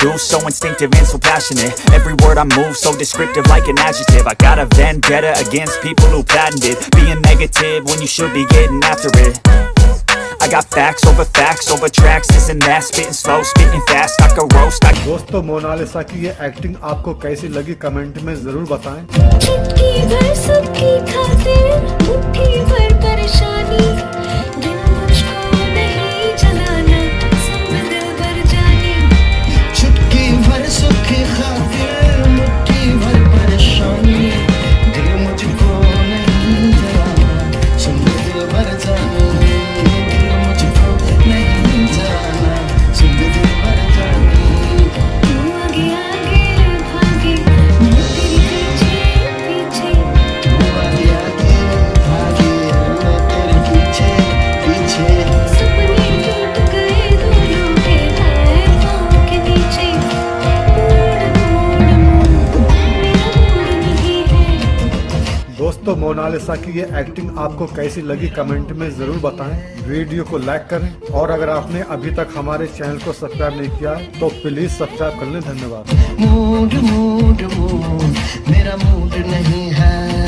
do, so instinctive and so passionate. Every word I move so descriptive like an adjective. I got a vendetta against people who patented being negative when you should be getting after it. I got facts over tracks, this and that, spitting slow, spitting fast, I could roast. दोस्तों Mona Lisa की ये acting आपको कैसी लगी comment में जरूर बताएं। चुटकी भर सबकी खातिर मुट्ठी भर परेशानी, दिल मुझको नहीं जलाना, सब दिल भर जानी। चुटकी भर सबकी खातिर मुट्ठी भर परेशानी, दिल मुझको नहीं जलाना, सब दिल भर जानी। दोस्तों मोनालिसा की ये एक्टिंग आपको कैसी लगी कमेंट में जरूर बताएं। वीडियो को लाइक करें और अगर आपने अभी तक हमारे चैनल को सब्सक्राइब नहीं किया तो प्लीज सब्सक्राइब कर लें। धन्यवाद। मूड मूड मूड मेरा मूड नहीं है।